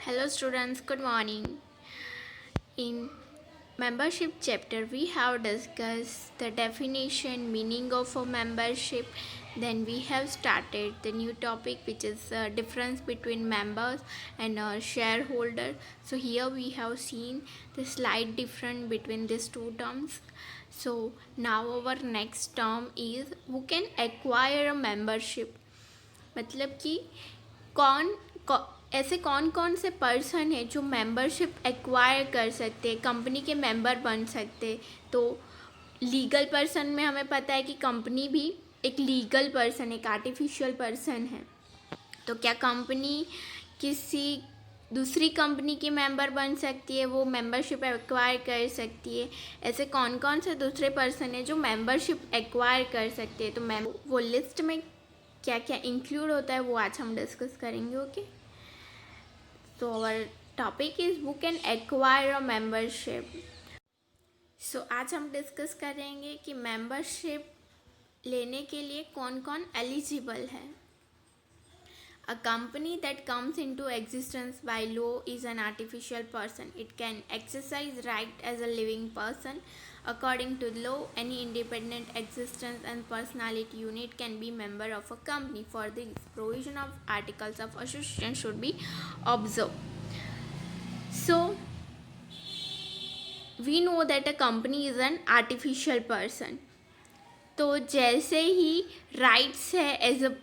Hello students, good morning. In membership chapter we have discussed the definition, meaning of a membership. Then we have started the new topic which is difference between members and a shareholder. So here we have seen the slight difference between these two terms. So now our next term is who can acquire a membership. मतलब कि कौन ऐसे कौन कौन से person है जो membership acquire कर सकते हैं, कंपनी के मेंबर बन सकते। तो लीगल पर्सन में हमें पता है कि कंपनी भी एक लीगल पर्सन, एक आर्टिफिशियल पर्सन है। तो क्या कंपनी किसी दूसरी कंपनी की मेंबर बन सकती है, वो मेंबरशिप एक्वायर कर सकती है। ऐसे कौन कौन से दूसरे पर्सन है जो मेंबरशिप एक्वायर कर सकते हैं। तो वो लिस्ट में क्या क्या इंक्लूड होता है वो आज हम डिस्कस करेंगे। ओके, तो our topic is who can acquire a membership. So आज हम डिस्कस करेंगे कि मेंबरशिप लेने के लिए कौन कौन एलिजिबल है। A company that comes into existence by law is an artificial person. It can exercise right as a living person. According to law, any independent existence and personality unit can be member of a company. For this, provision of articles of association should be observed. So, we know that a company is an artificial person. तो जैसे ही rights है as a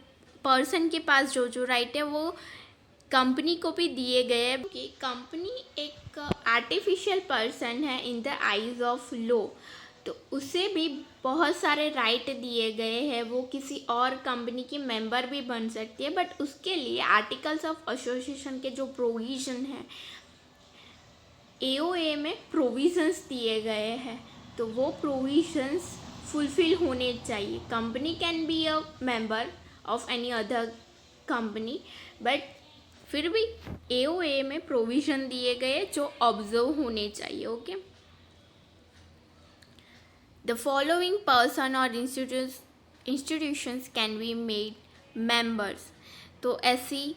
person के पास, जो right है वो company को भी दिए गए हैं कि कंपनी एक आर्टिफिशियल पर्सन है in the eyes of law. तो उसे भी बहुत सारे राइट दिए गए हैं, वो किसी और कंपनी की मेंबर भी बन सकती है, बट उसके लिए आर्टिकल्स ऑफ एसोसिएशन के जो प्रोविज़न है एओए में प्रोविज़न्स दिए गए हैं, तो वो प्रोविज़न्स फुलफिल होने चाहिए। Company can be a member of any other company, but फिर भी एओए में प्रोविज़न दिए गए जो ऑब्जर्व होने चाहिए। ओके, द फॉलोइंग पर्सन और institutions can be made members. तो ऐसी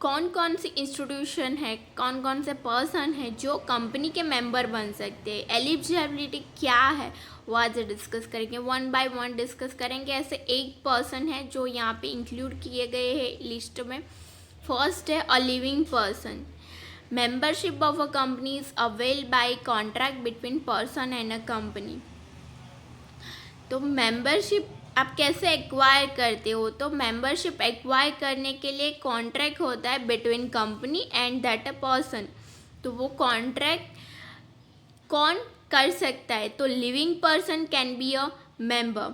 कौन कौन सी इंस्टीट्यूशन है, कौन कौन से पर्सन है जो कंपनी के मेंबर बन सकते हैं, एलिजिबिलिटी क्या है, वो आज डिस्कस करेंगे। वन बाय वन डिस्कस करेंगे। ऐसे एक पर्सन है जो यहाँ पे इंक्लूड किए गए हैं लिस्ट में। फर्स्ट है a living person. Membership of a company is avail by contract between person and a company. तो मेंबरशिप आप कैसे एक्वायर करते हो, तो मेंबरशिप एक्वायर करने के लिए कॉन्ट्रैक्ट होता है between company and that a person. तो वो कॉन्ट्रैक्ट कौन कर सकता है, तो living person can be a member.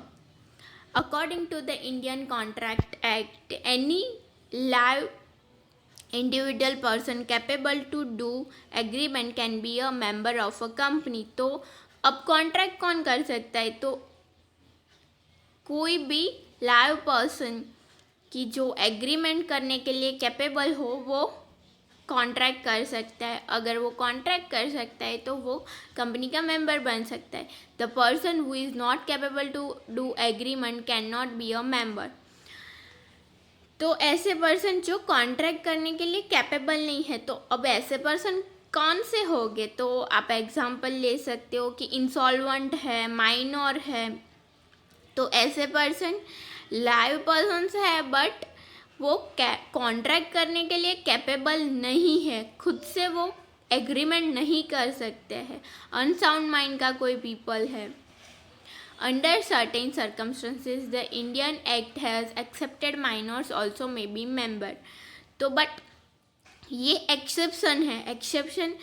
According to the Indian contract act, any live individual person capable to do agreement can be a member of a company. तो अब contract कौन कर सकता है, तो कोई भी लाइव पर्सन की जो एग्रीमेंट करने के लिए कैपेबल हो वो कॉन्ट्रैक्ट कर सकता है। अगर वो कॉन्ट्रैक्ट कर सकता है तो वो कंपनी का मेंबर बन सकता है। The person who is not capable to do agreement can not be a member. तो ऐसे पर्सन जो कॉन्ट्रैक्ट करने के लिए कैपेबल नहीं है, तो अब ऐसे पर्सन कौन से होंगे, तो आप एग्जांपल ले सकते हो कि इंसॉल्वेंट है, माइनर है। तो ऐसे पर्सन लाइव पर्सन्स है बट वो कॉन्ट्रैक्ट करने के लिए कैपेबल नहीं है, खुद से वो एग्रीमेंट नहीं कर सकते हैं, अनसाउंड माइंड का कोई पीपल है। Under certain circumstances the Indian act has accepted minors also may be member. तो बट ये एक्सेप्शन है। एक्सेप्शन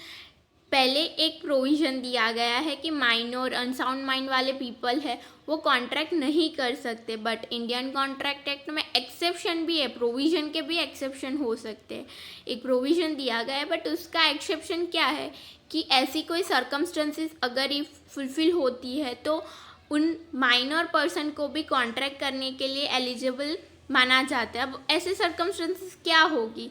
पहले एक प्रोविज़न दिया गया है कि माइनर अनसाउंड माइंड वाले पीपल है वो कॉन्ट्रैक्ट नहीं कर सकते, बट इंडियन कॉन्ट्रैक्ट एक्ट में एक्सेप्शन भी है, प्रोविज़न के भी एक्सेप्शन हो सकते हैं। एक प्रोविज़न दिया गया है बट उसका एक्सेप्शन क्या है कि ऐसी कोई सर्कमस्टेंसेस अगर ये फुलफिल होती है तो उन माइनर पर्सन को भी कॉन्ट्रैक्ट करने के लिए एलिजिबल माना जाता है। अब ऐसे सर्कमस्टेंसेस क्या होगी,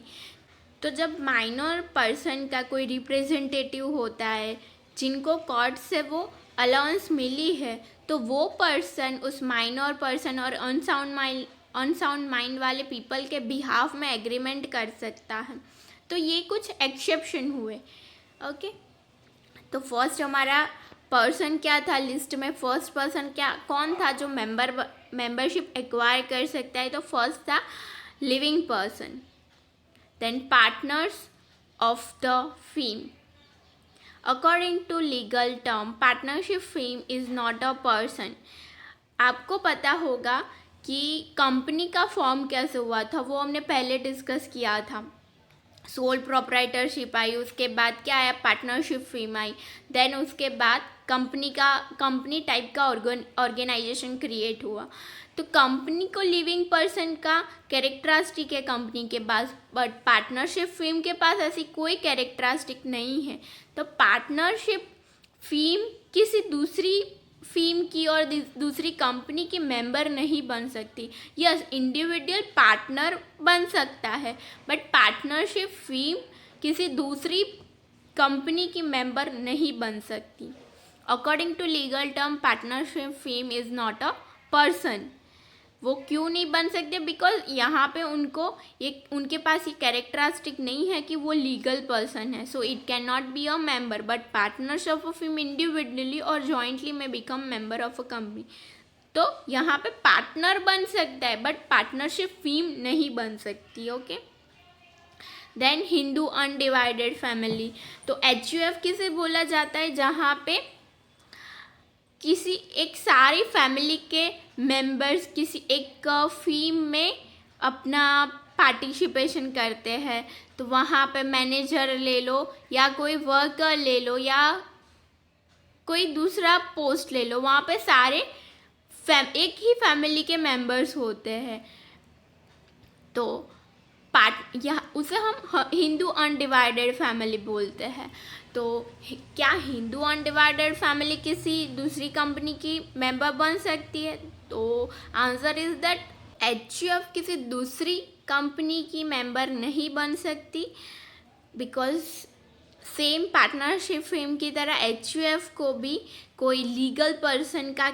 तो जब माइनर पर्सन का कोई रिप्रेजेंटेटिव होता है जिनको कोर्ट से वो अलाउंस मिली है, तो वो पर्सन उस माइनर पर्सन और अनसाउंड माइंड वाले पीपल के बिहाफ में एग्रीमेंट कर सकता है। तो ये कुछ एक्सेप्शन हुए। ओके, तो फर्स्ट हमारा पर्सन क्या था लिस्ट में, फर्स्ट पर्सन क्या कौन था जो मेंबरशिप एक्वायर कर सकता है, तो फर्स्ट था living person. Then partners of the firm. According to legal term partnership firm is not a person. आपको पता होगा कि कंपनी का फॉर्म कैसे हुआ था, वो हमने पहले डिस्कस किया था। सोल प्रोप्राइटरशिप आई, उसके बाद क्या आया, पार्टनरशिप फर्म आई, देन उसके बाद कंपनी टाइप का ऑर्गेनाइजेशन क्रिएट हुआ। तो कंपनी को लिविंग पर्सन का कैरेक्टरिस्टिक है कंपनी के पास, बट पार्टनरशिप फर्म के पास ऐसी कोई कैरेक्टरिस्टिक नहीं है। तो पार्टनरशिप फर्म किसी दूसरी फर्म की और दूसरी कंपनी की मेंबर नहीं बन सकती। यस, इंडिविजुअल पार्टनर बन सकता है, बट पार्टनरशिप फर्म किसी दूसरी कंपनी की मेंबर नहीं बन सकती। According to legal term partnership firm is not a person. वो क्यों नहीं बन सकते, बिकॉज यहाँ पे उनके पास ये कैरेक्टरिस्टिक नहीं है कि वो लीगल पर्सन है, so it can not be a member. But partners of a firm individually और जॉइंटली में become member of a company. तो यहाँ पे पार्टनर बन सकता है, बट पार्टनरशिप फर्म नहीं बन सकती। Okay, then Hindu undivided family. तो HUF किसे बोला जाता है, जहाँ पे किसी एक सारी फैमिली के मेंबर्स किसी एक फर्म में अपना पार्टिसिपेशन करते हैं। तो वहाँ पे मैनेजर ले लो या कोई वर्कर ले लो या कोई दूसरा पोस्ट ले लो, वहाँ पे सारे एक ही फैमिली के मेंबर्स होते हैं। तो उसे हम हिंदू अनडिवाइडेड फैमिली बोलते हैं। तो क्या हिंदू अनडिवाइडेड फैमिली किसी दूसरी कंपनी की मेंबर बन सकती है, तो आंसर इज दैट HUF किसी दूसरी कंपनी की मेंबर नहीं बन सकती, बिकॉज सेम पार्टनरशिप फर्म की तरह HUF को भी कोई लीगल पर्सन का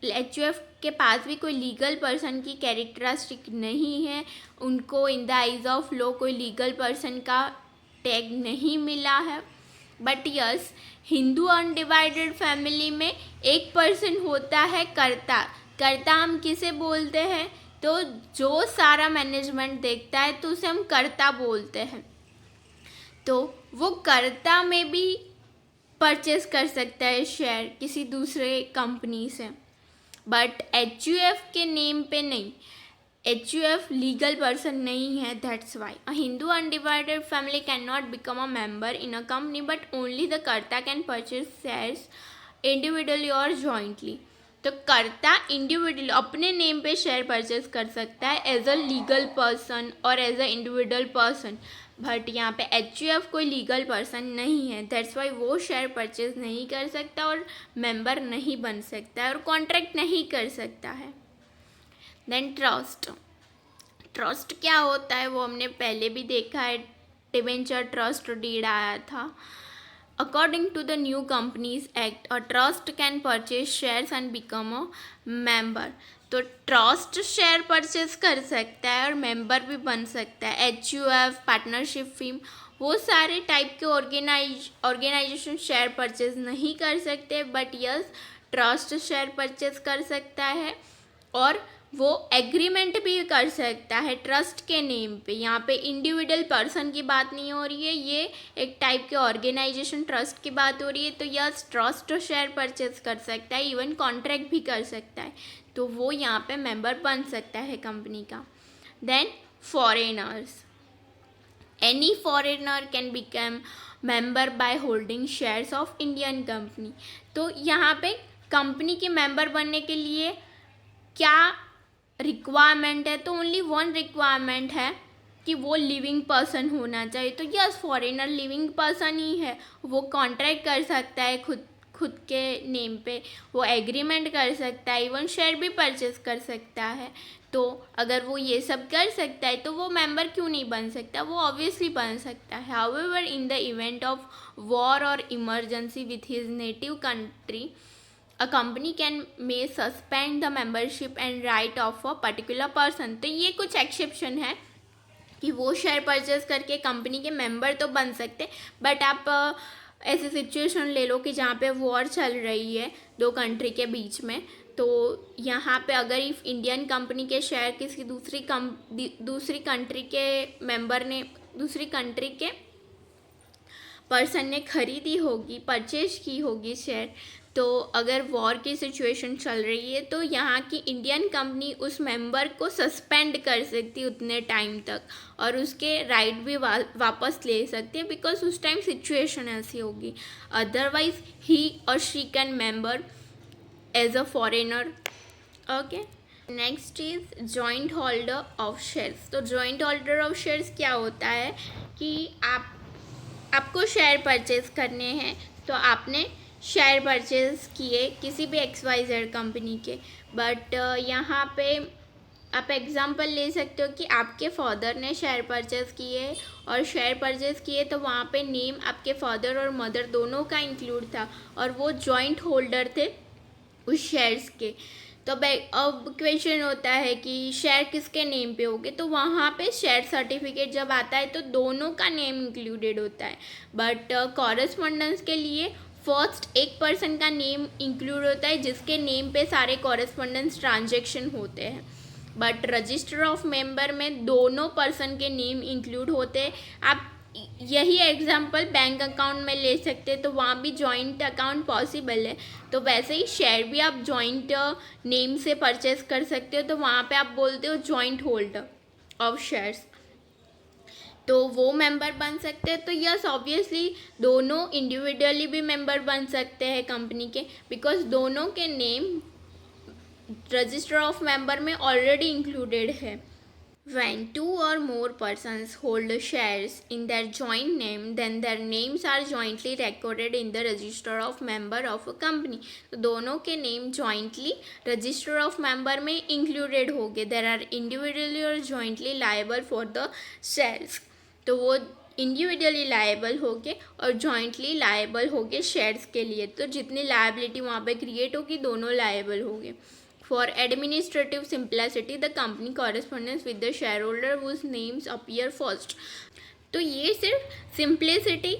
HUF के पास भी कोई लीगल पर्सन की कैरेक्टरिस्टिक नहीं है। उनको in the eyes of law कोई लीगल पर्सन का टैग नहीं मिला है। But yes, Hindu undivided family में एक पर्सन होता है कर्ता हम किसे बोलते हैं, तो जो सारा मैनेजमेंट देखता है तो उसे हम कर्ता बोलते हैं। तो वो कर्ता में भी परचेस कर सकता है शेयर किसी दूसरे कंपनी से, बट HUF के नेम पे नहीं। HUF लीगल पर्सन नहीं है, that's why a Hindu undivided family can not become a member in a company, but only the कर्ता कैन परचेज शेयर्स इंडिविजुअली और जॉइंटली। तो कर्ता इंडिविजुअली अपने नेम पे शेयर परचेज कर सकता है एज अ लीगल पर्सन और as a individual person, but यहाँ पे HUF कोई लीगल पर्सन नहीं है, दैट्स वाई वो शेयर परचेज नहीं कर सकता और मेंबर नहीं बन सकता है और कॉन्ट्रैक्ट नहीं कर सकता है। देन ट्रस्ट क्या होता है वो हमने पहले भी देखा है, डिबेंचर ट्रस्ट डीड आया था। According to the new companies act a trust can purchase shares and become a member. तो ट्रस्ट शेयर परचेज कर सकता है और मेंबर भी बन सकता है। HUF पार्टनरशिप फर्म वो सारे टाइप के ऑर्गेनाइजेशन शेयर परचेज नहीं कर सकते, but yes trust share purchase कर सकता है और वो एग्रीमेंट भी कर सकता है ट्रस्ट के नेम पे। यहाँ पे इंडिविजुअल पर्सन की बात नहीं हो रही है, ये एक टाइप के ऑर्गेनाइजेशन ट्रस्ट की बात हो रही है। तो यस ट्रस्ट शेयर परचेज कर सकता है, इवन कॉन्ट्रैक्ट भी कर सकता है, तो वो यहाँ पे मेंबर बन सकता है कंपनी का। Then foreigners, any foreigner can become member by holding shares of Indian company. तो यहाँ पे कंपनी के मेंबर बनने के लिए क्या रिक्वायरमेंट है, तो ओनली वन रिक्वायरमेंट है कि वो लिविंग पर्सन होना चाहिए। तो यस फॉरेनर लिविंग पर्सन ही है, वो कॉन्ट्रैक्ट कर सकता है खुद के नेम पे, वो एग्रीमेंट कर सकता है, इवन शेयर भी परचेज कर सकता है। तो अगर वो ये सब कर सकता है तो वो मेंबर क्यों नहीं बन सकता, वो ऑब्वियसली बन सकता है। However in the event of war और emergency with his native country a company can may suspend the membership and right of a particular person। तो ये कुछ एक्सेप्शन है कि वो शेयर परचेज करके कंपनी के मेंबर तो बन सकते, बट आप ऐसी सिचुएशन ले लो कि जहाँ पे वॉर चल रही है दो कंट्री के बीच में, तो यहाँ पे अगर इफ इंडियन कंपनी के शेयर किसी दूसरी कंट्री के मेंबर ने, दूसरी कंट्री के पर्सन ने खरीदी होगी, परचेज की होगी शेयर, तो अगर वॉर की सिचुएशन चल रही है तो यहाँ की इंडियन कंपनी उस मेंबर को सस्पेंड कर सकती है उतने टाइम तक, और उसके राइट भी वापस ले सकती है, बिकॉज उस टाइम सिचुएशन ऐसी होगी. अदरवाइज ही और she can member as a foreigner. Okay, next is joint holder of shares. तो जॉइंट होल्डर ऑफ शेयर्स क्या होता है कि आपको शेयर परचेज करने हैं, तो आपने शेयर परचेज किए किसी भी XYZ कंपनी के, बट यहाँ पे आप एग्जांपल ले सकते हो कि आपके फादर ने शेयर परचेज किए, और शेयर परचेज किए तो वहाँ पे नेम आपके फादर और मदर दोनों का इंक्लूड था, और वो जॉइंट होल्डर थे उस शेयर्स के. तो अब क्वेश्चन होता है कि शेयर किसके नेम पे होंगे, तो वहाँ पे शेयर सर्टिफिकेट जब आता है तो दोनों का नेम इंक्लूडेड होता है, बट कॉरेस्पॉन्डेंस के लिए फर्स्ट एक पर्सन का नेम इंक्लूड होता है जिसके नेम पे सारे कॉरेस्पॉन्डेंस ट्रांजेक्शन होते हैं, बट रजिस्टर ऑफ मेंबर में दोनों पर्सन के नेम इंक्लूड होते हैं. आप यही एग्जांपल बैंक अकाउंट में ले सकते हैं, तो वहाँ भी जॉइंट अकाउंट पॉसिबल है. तो वैसे ही शेयर भी आप जॉइंट नेम से परचेज कर सकते हो, तो वहाँ पे आप बोलते हो जॉइंट होल्डर ऑफ शेयर्स, तो वो मेंबर बन सकते हैं. तो यस, ऑब्वियसली दोनों इंडिविजुअली भी मेंबर बन सकते हैं कंपनी के, बिकॉज दोनों के नेम रजिस्टर ऑफ मेंबर में ऑलरेडी इंक्लूडेड है. When two or more persons hold shares in their joint name, then their names are jointly recorded in the register of member of a company. तो दोनों के name jointly register of member में included हो गए. There are individually or jointly liable for the shares. तो वो individually liable हो गए और जॉइंटली लायबल हो गए शेयर्स के लिए. तो जितनी लायबिलिटी वहाँ पे क्रिएट होगी दोनों लायबल हो गए. For administrative simplicity, the company correspondence with the shareholder whose names appear first. तो ये सिर्फ सिंप्लिसिटी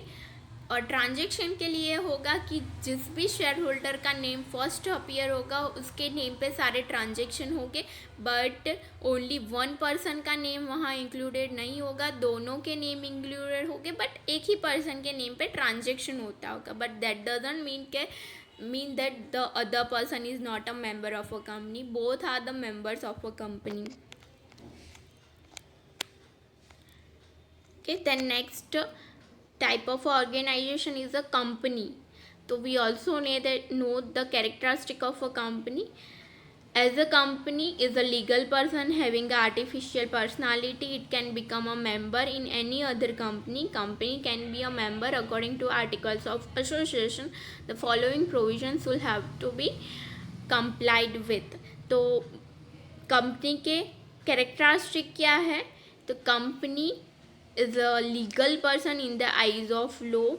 और ट्रांजेक्शन के लिए होगा कि जिस भी शेयर होल्डर का नेम फर्स्ट अपीयर होगा उसके नेम पे सारे ट्रांजेक्शन होंगे, बट ओनली वन पर्सन का नेम वहाँ इंक्लूडेड नहीं होगा, दोनों के नेम इंक्लूडेड होंगे, बट एक ही पर्सन के नेम पे ट्रांजेक्शन होता होगा. But that doesn't mean that the other person is not a member of a company. Both are the members of a company. Okay, then next type of organization is a company. So we also know the characteristic of a company. As a company is a legal person having an artificial personality, it can become a member in any other company. Company can be a member according to articles of association. The following provisions will have to be complied with. तो company के characteristic क्या है, तो company is a legal person in the eyes of law.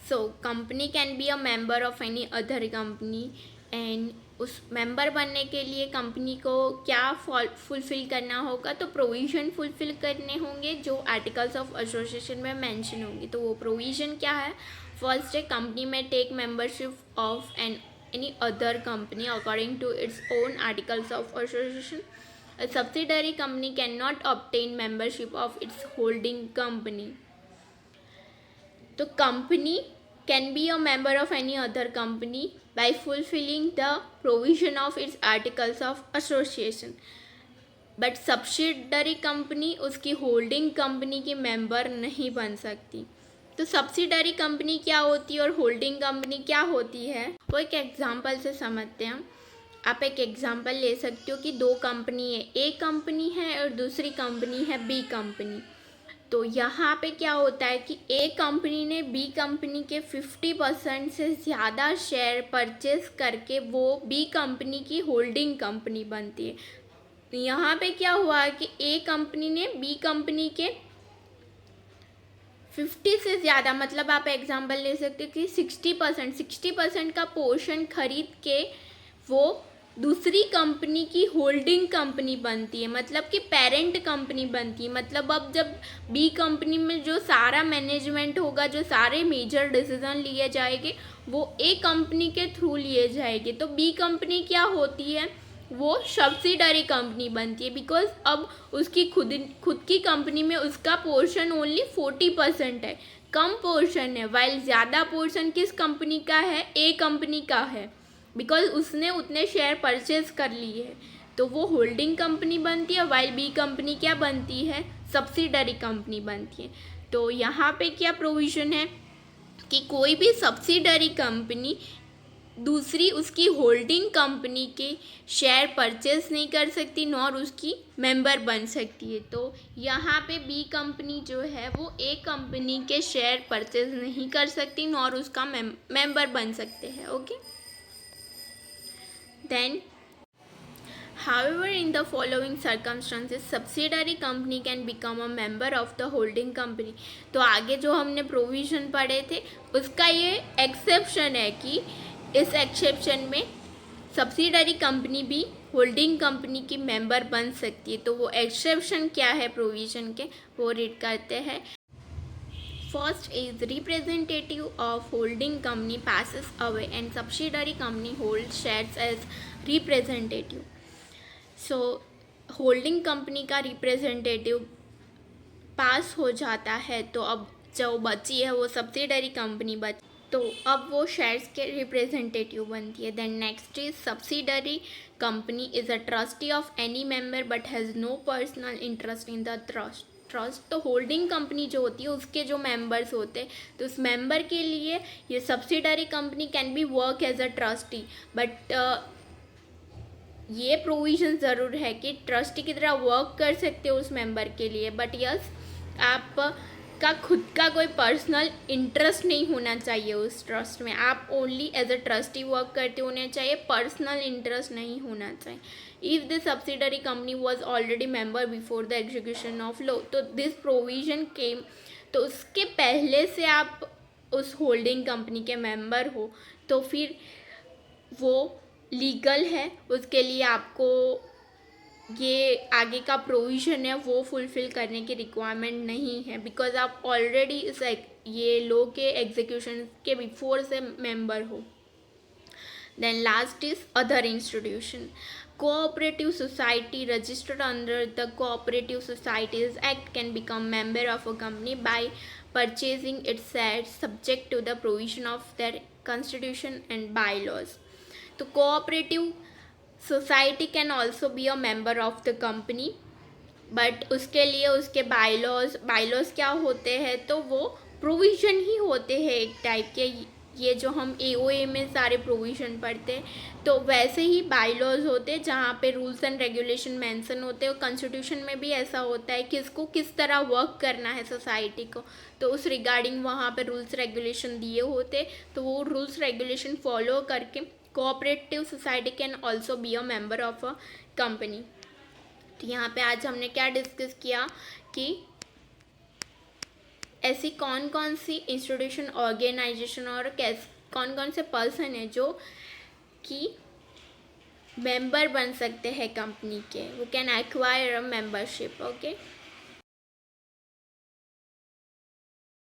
So company can be a member of any other company, and उस member बनने के लिए company को क्या फुलफ़िल करना होगा, तो प्रोविज़न फुलफ़िल करने होंगे जो आर्टिकल्स ऑफ एसोसिएशन में मेंशन होंगी. तो वो प्रोविज़न क्या है, फर्स्ट है कंपनी में take membership of any other company according to its own articles of association. A subsidiary company cannot obtain membership of its holding company. तो company can be a member of any other company by fulfilling the provision of its articles of association. But subsidiary company उसकी holding company की member नहीं बन सकती. तो subsidiary company क्या होती है और holding company क्या होती है, वो एक एग्जाम्पल से समझते हैं. आप एक एग्जाम्पल ले सकते हो कि दो कंपनी है, ए कंपनी है और दूसरी कंपनी है बी कंपनी. तो यहाँ पे क्या होता है कि ए कंपनी ने बी कंपनी के 50% से ज़्यादा शेयर परचेस करके वो बी कंपनी की होल्डिंग कंपनी बनती है. यहाँ पे क्या हुआ कि ए कंपनी ने बी कंपनी के 50 से ज़्यादा, मतलब आप एग्जांपल ले सकते हो कि 60% का पोर्शन खरीद के वो दूसरी कंपनी की होल्डिंग कंपनी बनती है, मतलब कि पेरेंट कंपनी बनती है। मतलब अब जब बी कंपनी में जो सारा मैनेजमेंट होगा, जो सारे मेजर डिसीजन लिए जाएंगे वो ए कंपनी के थ्रू लिए जाएंगे। तो बी कंपनी क्या होती है, वो सब्सिडरी कंपनी बनती है, बिकॉज अब उसकी खुद की कंपनी में उसका पोर्शन ओनली 40% है, कम पोर्शन है, वाइल ज़्यादा पोर्शन किस कंपनी का है, ए कंपनी का है, बिकॉज उसने उतने शेयर परचेज कर लिए है। तो वो होल्डिंग कंपनी बनती है, वाइल बी कंपनी क्या बनती है, सब्सिडरी कंपनी बनती है। तो यहाँ पे क्या प्रोविज़न है कि कोई भी सब्सिडरी कंपनी दूसरी उसकी होल्डिंग कंपनी के शेयर परचेस नहीं कर सकती, नॉर उसकी मेंबर बन सकती है। तो यहाँ पे बी कंपनी जो है वो ए कंपनी के शेयर परचेस नहीं कर सकती, नॉर उसका मेंबर बन सकते हैं। Okay, then however in the following circumstances subsidiary company can become a member of the holding company। तो आगे जो हमने प्रोविज़न पढ़े थे उसका ये एक्सेप्शन है कि इस एक्सेप्शन में सब्सिडरी कंपनी भी होल्डिंग कंपनी की मेंबर बन सकती है। तो वो एक्सेप्शन क्या है प्रोविज़न के, वो रीड करते हैं। First is representative of holding company passes away and subsidiary company holds shares as representative। So holding company का रिप्रेजेंटेटिव पास हो जाता है, तो अब जो बची है वो सब्सिडरी कंपनी तो अब वो शेयर्स के रिप्रेजेंटेटिव बनती है। Then next is subsidiary company is a trustee of any member but has no personal interest in the trust. तो होल्डिंग कंपनी जो होती है उसके जो मेंबर्स होते हैं, तो उस मेंबर के लिए ये subsidiary company can be work as a trustee, but ये प्रोविज़न ज़रूर है कि ट्रस्टी की तरह वर्क कर सकते हो उस मेंबर के लिए, बट यस आप का खुद का कोई पर्सनल इंटरेस्ट नहीं होना चाहिए उस ट्रस्ट में। आप only as a trustee work करते होने चाहिए, पर्सनल इंटरेस्ट नहीं होना चाहिए। If the subsidiary company was already member before the execution of law, तो दिस प्रोविज़न केम, तो उसके पहले से आप उस होल्डिंग कंपनी के मेंबर हो तो फिर वो लीगल है, उसके लिए आपको ये आगे का प्रोविज़न है वो फुलफ़िल करने की रिक्वायरमेंट नहीं है, बिकॉज आप ऑलरेडी इस ये लॉ के एग्जीक्यूशन के बिफोर से मेंबर हो। Then last is other institution. Cooperative society registered under the cooperative societies act can become member of a company by purchasing its shares subject to the provision of their constitution and bylaws. तो cooperative society can also be a member of the company, but उसके लिए उसके bylaws क्या होते हैं, तो वो provision ही होते हैं एक टाइप के। ये जो हम एओए में सारे प्रोविज़न पढ़ते हैं, तो वैसे ही बायलॉज होते हैं जहाँ पे रूल्स एंड रेगुलेशन मेंशन होते हैं। और कॉन्स्टिट्यूशन में भी ऐसा होता है कि इसको किस तरह वर्क करना है सोसाइटी को, तो उस रिगार्डिंग वहाँ पे रूल्स रेगुलेशन दिए होते, तो वो रूल्स रेगुलेशन फॉलो करके cooperative society can also be a member of a company. तो यहाँ पे आज हमने क्या डिस्कस किया कि ऐसी कौन कौन सी इंस्टीट्यूशन, ऑर्गेनाइजेशन और कौन कौन से पर्सन है जो कि मेंबर बन सकते हैं कंपनी के, वो can acquire a membership. Okay.